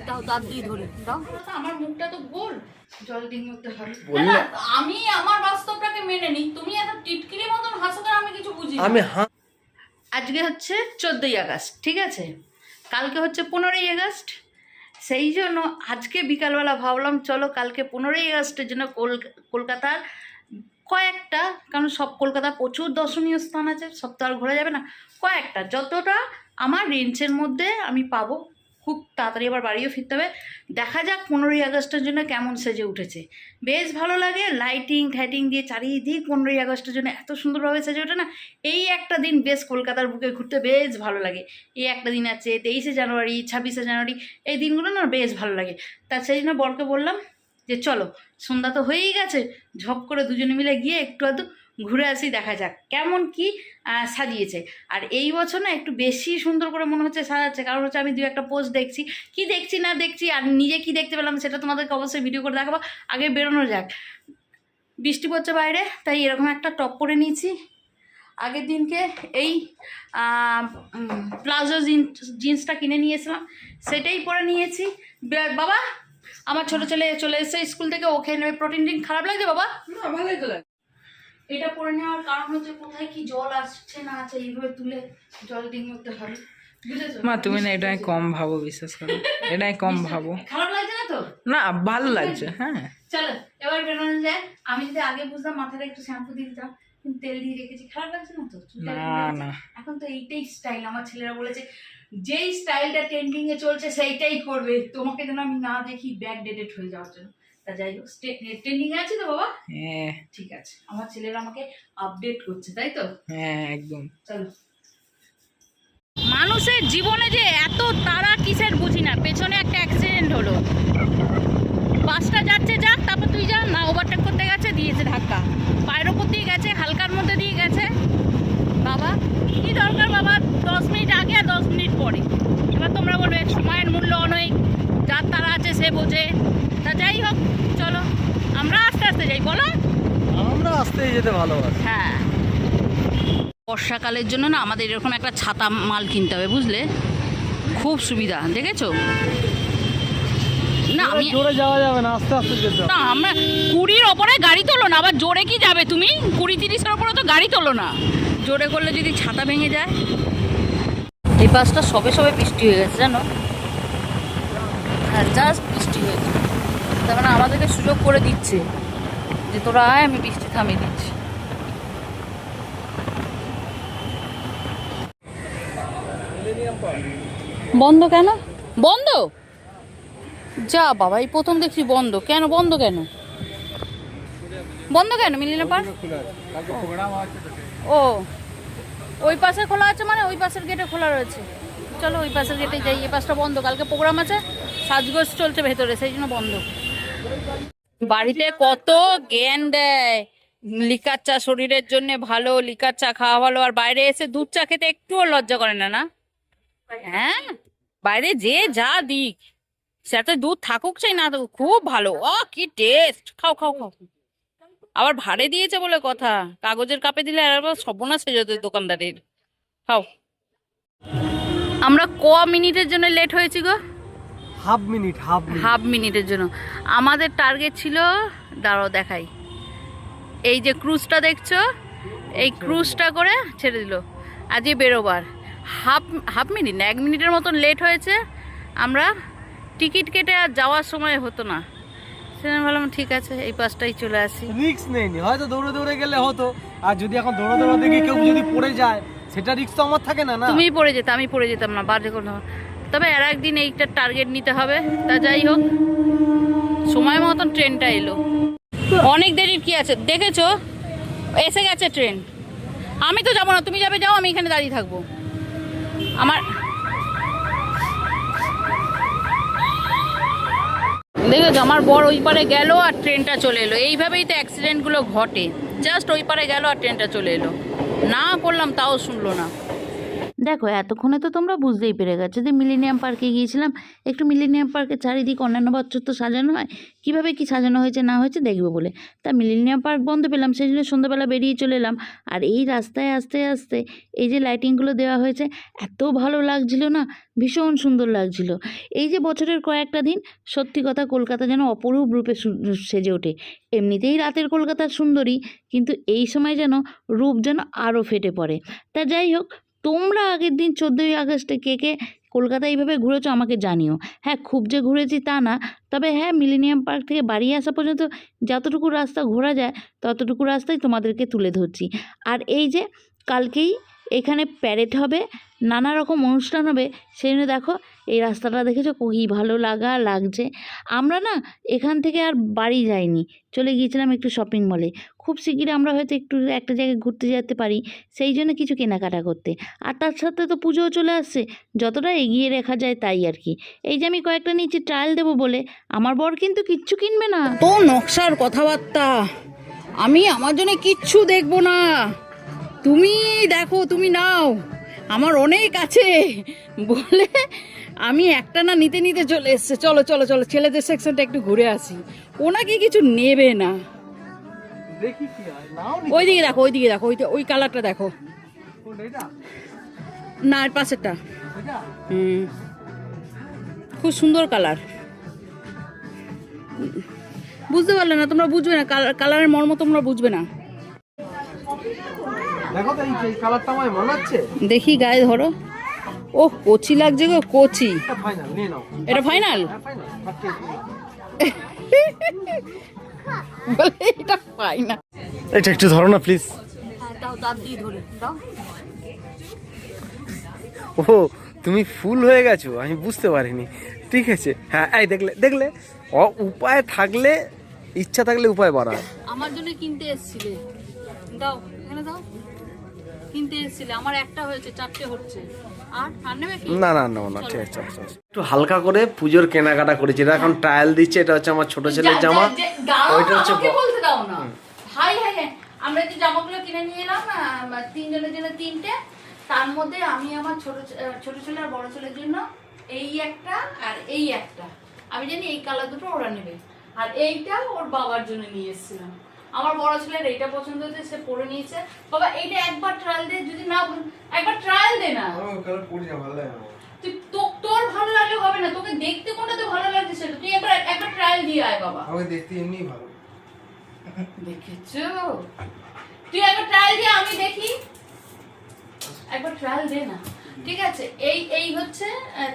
দাও দাঁত দিয়ে ধরে দাও। আমার মুখটা তো গোল, জল দিয়ে মধ্যে হবে। আমি আমার বাস্তবটাকে মেনে নিই, তুমি এত টিটকিরি মতন হাসো কেন আমি কিছু বুঝি না। আজকে হচ্ছে 14ই আগস্ট, ঠিক আছে, কালকে হচ্ছে 15ই আগস্ট। সেই জন্য আজকে বিকালবেলা ভাবলাম চলো কালকে 15ই আগস্টের জন্য কলকাতার কয়েকটা, কারণ সব কলকাতার প্রচুর দর্শনীয় স্থান আছে, সব তো আর ঘোরা যাবে না, কয়েকটা যতটা আমার রেঞ্জের মধ্যে আমি পাবো, খুব তাড়াতাড়ি আবার বাড়িও ফিরতে হবে। দেখা যাক 15ই আগস্টের জন্য কেমন সেজে উঠেছে। বেশ ভালো লাগে, লাইটিং ফ্যাইটিং দিয়ে চারিদিক 15ই আগস্টের জন্য এত সুন্দরভাবে সেজে ওঠে না। এই একটা দিন বেশ কলকাতার বুকে ঘুরতে বেশ ভালো লাগে। এই একটা দিন আছে 23শে জানুয়ারি, 26শে জানুয়ারি, এই দিনগুলো না বেশ ভালো লাগে। তা সেই জন্য বরকে বললাম যে চলো, সন্ধ্যা তো হয়েই গেছে, ঝপ করে দুজনে মিলে গিয়ে একটু আধটু ঘুরে আসি, দেখা যাক কেমন কি সাজিয়েছে। আর এই বছর না একটু বেশি সুন্দর করে মনে হচ্ছে সাজাচ্ছে, কারণ হচ্ছে আমি 2-1টা পোস্ট দেখছি, কি দেখছি না দেখছি আর নিজে কি দেখতে পেলাম সেটা তোমাদেরকে অবশ্যই ভিডিও করে দেখাবো। আগে বেরোনো যাক, বৃষ্টি পড়ছে বাইরে, তাই এরকম একটা টপ পরে নিয়েছি। আগের দিনকে এই প্লাজো জিন্সটা কিনে নিয়েছিলাম, সেটাই পরে নিয়েছি। বাবা, আমার ছোটো ছেলে চলে এসেছে স্কুল থেকে, ওকে নেবে প্রোটিন ড্রিঙ্ক। খারাপ লাগছে বাবা? এটা পরে নেওয়ার কারণ হচ্ছে কোথায় কি জল আসছে না আছে এইভাবে তুলে জল ডিঙ্গ করতে হবে, বুঝেছো মা? তুমি না এটাই কম ভাবো, বিশ্বাস করো, এটাই কম ভাবো। খারাপ লাগছে না তো? না, ভালো লাগছে। হ্যাঁ চলো এবার বেরোনো যায়। আমি যদি আগে বুঝতাম মাথাটা একটু শ্যাম্পু দিয়ে দিতাম, কিন্তু তেল দিয়ে রেখেছি। খারাপ লাগছে না তো? না, এখন তো এইটাই স্টাইল, আমার ছেলেরা বলেছে যেই স্টাইলটা ট্রেন্ডিং এ চলছে সেইটাই করবে, তোমাকে যেন আমি না দেখি ব্যাক ডেটেড হয়ে যাওয়ার জন্য। তা যাই হোক, ট্রেন্ডিং এ আছে তো বাবা? হ্যাঁ ঠিক আছে, আমার ছেলেরা আমাকে আপডেট করছে, তাই তো? হ্যাঁ একদম। চলো। মানুষের জীবনে যে এত তাড়া কিসের বুঝি না। পেছনে একটা অ্যাক্সিডেন্ট হলো, বাসটা যাচ্ছে যাক, তারপর তুই যা না, ওভারটেক করতে গেছে, দিয়েছে ধাক্কা, পায়ের ওপর দিয়ে গেছে, হালকার মধ্যে দিয়ে গেছে। বাবা কি দরকার বাবা, 10 মিনিট আগে আর 10 মিনিট পরে। এবার তোমরা বলবে সময়ের মূল্য অনেক, যার তারা আছে সে বোঝে। তা যাই হোক, চলো আমরা আস্তে আস্তে যাই। বলো, আমরা আস্তেই যেতে ভালোবাসি। হ্যাঁ, বর্ষাকালের জন্য না আমাদের এরকম একটা ছাতা মাল কিনতে হবে, বুঝলে, খুব সুবিধা। দেখেছো না? আমি জোরে যাওয়া যাবে না, আস্তে আস্তে যেতে হবে। না, আমরা 20-র ওপরে গাড়ি তোলো না, আবার জোরে কি যাবে তুমি? 20-30-এর ওপরে তো গাড়ি তোলো না, জোরে করলে যদি ছাতা ভেঙে যায়। এই পাশটা সবে সবে বৃষ্টি হয়ে গেছে জানো, হ্যাঁ জাস্ট বৃষ্টি হয়েছে, তার মানে আমাদেরকে সুযোগ করে দিচ্ছে যে তোরা আয়, আমি বৃষ্টি থামিয়ে দিচ্ছি। বন্ধ কেন? বন্ধ? যা বাবা, এই প্রথম দেখছি বন্ধ। কেন বন্ধ? কেন বন্ধ? কেন মিলিনা পার্ক? ও, ওই পাশে খোলা আছে, মানে ওই পাশের গেটে খোলা রয়েছে। চলো ওই পাশের গেটে যাই, এই পাশটা বন্ধ, কালকে প্রোগ্রাম আছে, সাজগোজ চলছে ভেতরে, সেই জন্য বন্ধ। বাড়িতে কত জ্ঞান দেয়, লিকার চা শরীরের জন্য ভালো, লিকার চা খাওয়া ভালো, আর বাইরে এসে দুধ চা খেতে একটুও লজ্জা করে না। না হ্যাঁ, বাইরে যে যা দিক, সাথে দুধ থাকুক চাই না থাকুক, খুব ভালো। ও কি টেস্ট! খাও খাও খাও। আবার ভাড়ে দিয়েছে বলে কথা, কাগজের কাপে দিলে আর সর্বনাশ হয়ে যেত দোকানদারের। খাও। আমরা মিনিটের জন্য লেট হয়েছি গো? Half minute. হাফ মিনিটের জন্য। আমাদের টার্গেট ছিল, দাঁড়াও দেখাই, এই যে ক্রুজটা দেখছো, এই ক্রুজটা করে ছেড়ে দিল আজকে বেরোবার। হাফ মিনিট না, 1 মিনিটের মতন লেট হয়েছে। আমরা টিকিট কেটে আর যাওয়ার সময় হতো না, সেজন্য ভাবলাম ঠিক আছে এই পাশটাই চলে আসি। রিস্ক নেইনি, হয়তো দৌড়ে দৌড়ে গেলে হতো, আর যদি এখন দৌড়ে দৌড়ে দেখি কেউ যদি পড়ে যায়, সেটা রিস্ক তো আমার থাকে না। না তুমিই পড়ে যেতে, আমি পড়ে যেতাম না, বাজে কোনো। তবে আর একদিন এইটা টার্গেট নিতে হবে। তা যাই হোক, সময় মতন ট্রেনটা এলো। অনেক দেরির কি আছে, দেখেছো এসে গেছে ট্রেন। আমি তো যাবো না, তুমি যাবে, যাও, আমি এখানে দাঁড়িয়ে থাকবো। আমার দেখেছো, আমার বর ওই পারে গেল আর ট্রেনটা চলে এলো। এইভাবেই তো অ্যাক্সিডেন্টগুলো ঘটে, জাস্ট ওই পারে গেল আর ট্রেনটা চলে এলো, না করলাম তাও শুনলো না। দেখো এতক্ষণে তো তোমরা বুঝতেই পেরে গেছো যে মিলেনিয়াম পার্কে গিয়েছিলাম। একটু মিলেনিয়াম পার্কের চারিদিক অন্যান্য বছর তো সাজানো হয়, কীভাবে কি সাজানো হয়েছে না হয়েছে দেখবো বলে। তা মিলেনিয়াম পার্ক বন্ধ পেলাম, সেই জন্য সন্ধ্যাবেলা বেরিয়ে চলে এলাম। আর এই রাস্তায় আস্তে আস্তে এই যে লাইটিংগুলো দেওয়া হয়েছে, এত ভালো লাগছিল না, ভীষণ সুন্দর লাগছিল। এই যে বছরের কয়েকটা দিন সত্যি কথা কলকাতা যেন অপরূপ রূপে সেজে ওঠে। এমনিতেই রাতের কলকাতা সুন্দরী, কিন্তু এই সময় যেন রূপ যেন আরও ফেটে পড়ে। তা যাই হোক, তোমরা আগের দিন 14ই আগস্টে কে কে কলকাতা এইভাবে ঘুরেছো আমাকে জানিও। হ্যাঁ, খুব যে ঘুরেছি তা না, তবে হ্যাঁ মিলেনিয়াম পার্ক থেকে বাড়ি আসা পর্যন্ত যতটুকু রাস্তা ঘোরা যায় ততটুকু রাস্তায় তোমাদেরকে তুলে ধরছি। আর এই যে কালকেই এখানে প্যারেড হবে, নানা রকম অনুষ্ঠান হবে, সেই জন্য দেখো এই রাস্তাটা দেখেছো কী ভালো লাগছে। আমরা না এখান থেকে আর বাড়ি যাইনি, চলে গিয়েছিলাম একটু শপিং মলে। খুব শিগগিরই আমরা হয়তো একটু একটা জায়গায় ঘুরতে যেতে পারি, সেই জন্য কিছু কেনাকাটা করতে। আর তার সাথে তো পুজোও চলে আসছে, যতটা এগিয়ে রাখা যায় তাই আর কি। এই যে আমি কয়েকটা নিচে ট্রায়াল দেবো বলে, আমার বর কিন্তু কিচ্ছু কিনবে না। তো নকশার কথাবার্তা, আমি আমার জন্য কিচ্ছু দেখবো না, তুমি দেখো, তুমি নাও, আমার অনেক আছে বলে আমি একটা না নিতে নিতে চলে এসছে। চলো চলো চলো, ছেলেদের সেকশনটা একটু ঘুরে আসি। ও নাকি কিছু নেবে না। দেখি কি হয়, নাও নি। ওইদিকে দেখো, ওইদিকে দেখো, ওই কালারটা দেখো কোনটা এটা? না, এর পাশেরটা। এটা? খুব সুন্দর কালার। বুঝতে পারলে না তোমরা, বুঝবে না কালারের মর্ম, তোমরা বুঝবে না। দেখো তো এই কালারটা আমায় মানাচ্ছে। দেখি গায়ে ধরো, ও কচি লাগছে গো, কচি। এটা ফাইনাল, নিয়ে নাও। এটা ফাইনাল? হ্যাঁ ফাইনাল, ফার্স্ট বলে এটা ফাইনাল। এটা একটু ধরো না প্লিজ। দাও, দাঁত দিয়ে ধরে দাও। ও তুমি ফুল হয়ে গেছো, আমি বুঝতে পারিনি। ঠিক আছে, হ্যাঁ এই দেখলে দেখলে, উপায় থাকলে, ইচ্ছা থাকলে উপায় বাড়ায়। আমার জন্য কিনতে এসেছিলে, দাও এখানে দাও। কিনতে এসেছিলে, আমার একটা হয়েছে, 4টে হচ্ছে। আর নেবে কি? না না না না, ঠিক আছে চলো চলো। একটু হালকা করে পুজোর কেনাকাটা করেছি। এটা এখন ট্রায়াল দিচ্ছে। এটা হচ্ছে আমার ছোট ছেলের জামা, ওইটা হচ্ছে বলতে দাও না ভাই। হ্যাঁ হ্যাঁ, আমরা যে জামাগুলো কিনে নিয়ে এলাম 3 জনের জন্য 3টে, তার মধ্যে আমি আমার ছোট ছেলে আর বড় ছেলের জন্য এই একটা আর এই একটা, আমি জানি এই কালার দুটো ওরা নেবে। আর এইটা ওর বাবার জন্য নিয়ে এসেছিলাম। আমার বড় ছেলের এইটা পছন্দ হয়েছে, সে পরে নিয়েছে। বাবা এইটা একবার ট্রায়াল দে, যদি না একবার ট্রায়াল দে না। তুই তোর ভালো লাগলে হবে না, তোকে দেখতে কোনটাতে ভালো লাগছে সেটা তুই একবার ট্রায়াল দিয়ে আয় বাবা। আমাকে দেখতে এমনি ভালো দেখেছো, তুই একবার ট্রায়াল দিয়ে আমি দেখি, একবার ট্রায়াল দে না। ঠিক আছে, এই হচ্ছে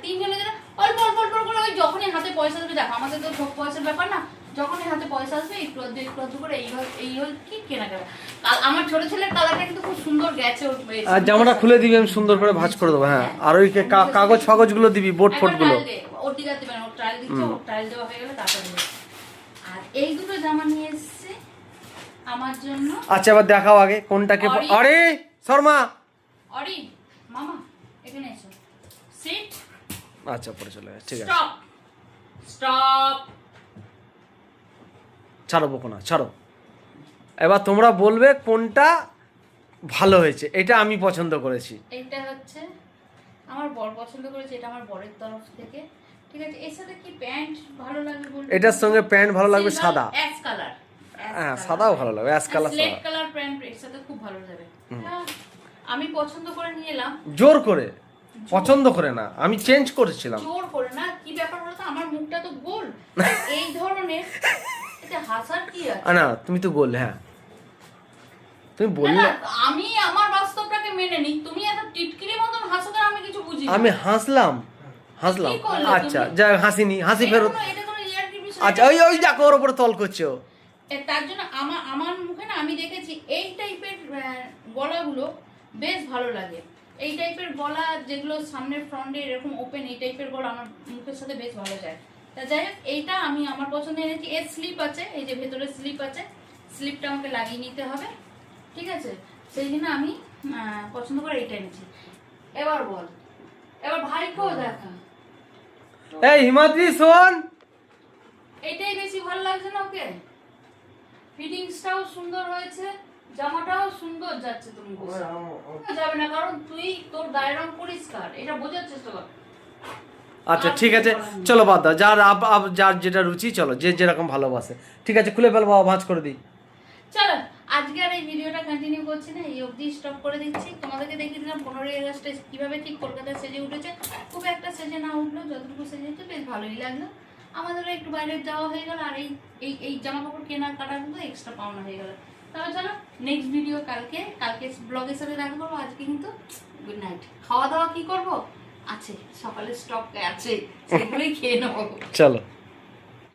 3 জনের জন্য অল্প অল্প অল্প করে, ওই যখনই হাতে পয়সা আসবে, দেখো আমাদের তো সব পয়সার ব্যাপার না, যখনই হাতে পয়সা আসবে একটু একটু করে এই হল কি কেনাকাটা। আমার ছোট ছেলের কালারটা কিন্তু খুব সুন্দর গেছে। আর জামাটা খুলে দিবি, আমি সুন্দর করে ভাঁজ করে দেবো। হ্যাঁ, আর ওই কাগজ ফাগজ গুলো দিবি, বোর্ড ফোর্ড গুলো। ওর দিকে দিবে না, ওর ট্রায়াল দিচ্ছে, ওর ট্রায়াল দেওয়া হয়ে গেলে তারপর দেবে। আর এই দুটো জামা নিয়ে এসেছে আমার জন্য। আচ্ছা এবার দেখাও আগে কোনটাকে। আরে শর্মা, অরি মামা এখানে এসো, সিট। আচ্ছা পরে চলে গেছে, ঠিক আছে। স্টপ স্টপ, ছাড়ো বকো না, ছাড়ো। এবার তোমরা বলবে কোনটা ভালো হয়েছে। এটা আমি পছন্দ করেছি। এইটা হচ্ছে আমার বর পছন্দ করেছে, এটা আমার বরের তরফ থেকে। ঠিক আছে, এর সাথে কি প্যান্ট ভালো লাগবে বলতে? এটার সঙ্গে প্যান্ট ভালো লাগবে সাদা। Ash colour. হ্যাঁ সাদাও ভালো লাগবে, অ্যাশ কালার স্লেট সাদা। কালার প্যান্ট এর সাথে খুব ভালো যাবে। আমি পছন্দ করে নিয়ে এলাম। জোর করে পছন্দ করে না, আমি চেঞ্জ করেছিলাম। জোর করে না, কি ব্যাপার বলতো, আমার মুখটা তো গোল, এই ধরনের, এটা হাসার কি আছে? না তুমি তো বললে, হ্যাঁ তুমি বললে। আমি আমার বাস্তবটাকে মেনে নিই, তুমি এত টিটকিরি মতন হাসো কেন? আমি কিছু বুঝি না। আমি হাসলাম। আচ্ছা যাই হাসিনি, হাসি ফেরত। এটা কোনো ইয়ার্কির বিষয়। আচ্ছা ওই দেখো ওর উপরে তল করছো। তার জন্য আমার মুখে না আমি দেখেছি এই টাইপের গলাগুলো বেশ ভালো লাগে। এই টাইপের গলা যেগুলো সামনের ফ্রন্টে এরকম ওপেন, এই টাইপের গলা আমার মুখের সাথে বেশ ভালো যায়। তা যাই হোক, এইটা আমি আমার পছন্দ এনেছি। এর স্লিপ আছে, এই যে ভেতরে স্লিপ আছে, স্লিপটা আমাকে লাগিয়ে নিতে হবে। ঠিক আছে, সেই জন্য আমি পছন্দ করে এইটা এনেছি। এবার বল, এবার ভাইকেও দেখা। এই হিমাদ্রি শোন, এটাই বেশি ভালো লাগছে না ওকে? ফিটিংসটাও সুন্দর হয়েছে, জামাটাও সুন্দর যাচ্ছে তুমি যাবে না, কারণ তুই তোর গায়ের রং পরিষ্কার, এটা বোঝার চেষ্টা কর। আচ্ছা ঠিক আছে, চলো বাদ দাও, যার যার যেটা রুচি, চলো যে যেরকম ভালোবাসে। ঠিক আছে, খুলে ফেল বাবা, ভাঁজ করে দিই। চলো আজকে আর এই ভিডিওটা কন্টিনিউ করছি না, এই অবধি স্টপ করে দিচ্ছি। তোমাদেরকে দেখিয়ে দিলাম 15ই আগস্টে কিভাবে ঠিক কলকাতায় সেজে উঠেছে। খুব একটা সেজে না উঠলো, যতটুকু সেজেছে বেশ ভালোই লাগলো। আমাদেরও একটু বাইরে যাওয়া হয়ে গেল, আর এই জামা কাপড় কেনার কাটাগুলো এক্সট্রা পাওনা হয়ে গেল। তবে চলো নেক্সট ভিডিও কালকে ব্লগের সাথে দেখা করবো। আজকে কিন্তু গুড নাইট। খাওয়া দাওয়া কি করবো আছে, সকালে স্টক আছে, সেগুলোই খেয়ে নেবো। চলো।